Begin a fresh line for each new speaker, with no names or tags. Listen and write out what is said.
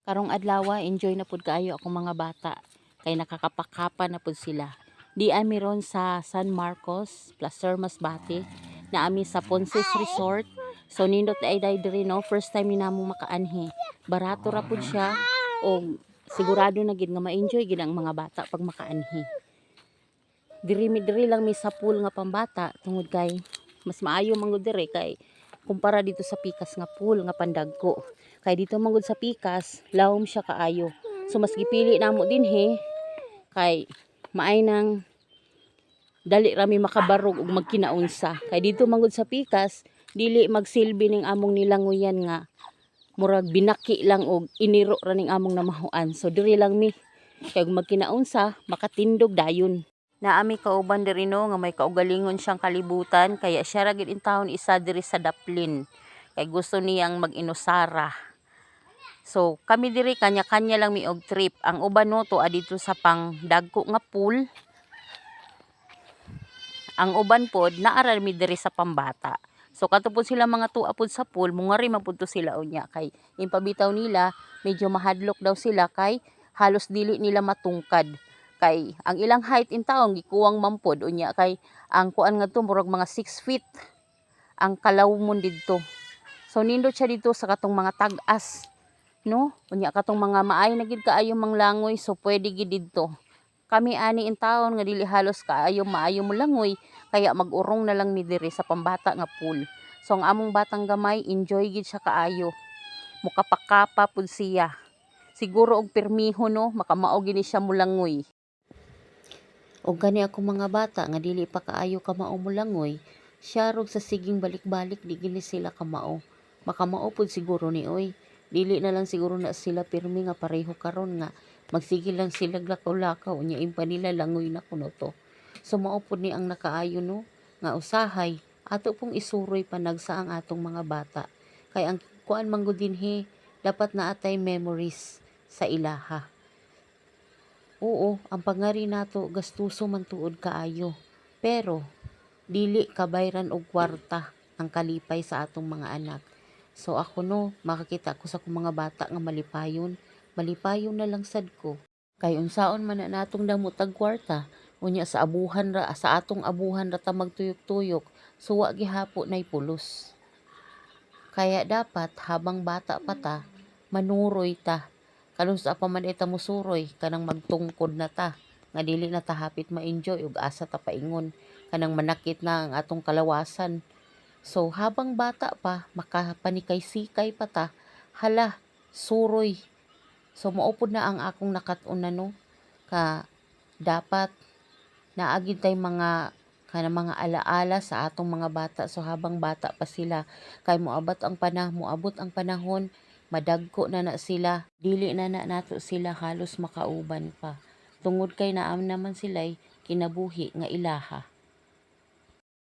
Karong adlaw enjoy na pud kaayo akong mga bata kay nakakapakapa na pud sila. Di ami ron sa San Marcos, Placer Masbate, na ami sa Ponces Resort. So nindot ay diri no, first time ni namo makaanhi. Barato ra pud siya o sigurado na gid nga ma-enjoy gid ang mga bata pag makaanhi. Diri lang mi sa pool nga pambata tungod kay mas maayo manggod diri kay kumpara dito sa Pikas nga pool nga pandagko. Kay dito manggod sa Pikas, lawom siya kaayo. So mas gipili namo dinhi kay maay nang dali rami makabarog ug magkinaunsa. Kay dito manggod sa Pikas, dili magsilbi ning among nilanguyan nga murag binaki lang og iniro ra ning among namahuan. So diri lang mi kay magkinaunsa makatindog dayon. Naami kauban diri no nga may kaugalingon siyang kalibutan kaya siya ra gid in town isa diri sa Daplin. Kay gusto niyang mag-inusara. So kami diri kanya-kanya lang mi og trip. Ang uban no to adito sa pangdagko nga pool. Ang uban pod naara mi diri sa pambata. So katupod sila mga tuwa pod sa pool, mungari man pud to sila unya kay impabitaw nila medyo mahadlok daw sila kay halos dili nila matungkad. Kay ang ilang height in taon gikuwang man pod unya kay ang kuan ngadto murag mga 6 feet ang kalawmon didto. So nindot siya dito sa katong mga tag-as, no? Unya katong mga maay na gid kaayo manglangoy so pwede gid didto. Kami ani in taon nga dili halos kaayo maayo mo langoy kaya mag-urong na lang mi diri sa pambata nga pool. So ang among batang gamay enjoy gid siya kaayo. Mukapakapa pud siya. Siguro og permiho no makamao gini siya mulangoy. Og kani ako mga bata nga dili pa kaayo kamao mulangoy, siya rog sa siging balik-balik di gini sila kamao. Makamao pud siguro ni oy. Dili na lang siguro na sila pirmi nga pareho karon nga magsige lang sila lakaw-lakaw nya impa nila langoy na kuno to. So mao pud ni ang nakaayo no nga usahay ato pong isuroy panagsa ang atong mga bata. Kay ang kuan manggod dinhi dapat naatay memories sa ilaha. Oo, ang pangari nato gastuso man tuod kaayo. Pero dili kabayran og kwarta ang kalipay sa atong mga anak. So ako no, makakita ko sa akong mga bata nga malipayon na lang sad ko. Kay unsaon man na natong damot tag kwarta, unya sa abuhan ra sa atong abuhan ra ta magtuyok-tuyok, suwa gihapo nay pulos. Kaya dapat habang bata pa ta, manuroy ta. Kanus sa pa man ita musuroy kanang magtungkod na ta nga dili na ta hapit ma-enjoy ug asa ta paingon kanang manakit na ang atong kalawasan. So habang bata pa makapanikay-sikay pa ta, hala suroy. So maupod na ang akong nakat-on no ka dapat naagid tay mga kanang mga alaala sa atong mga bata so habang bata pa sila kay moabot ang panahon madagko na sila, dili na nato sila halos makauban pa. Tungod kay naam naman sila'y kinabuhi nga ilaha.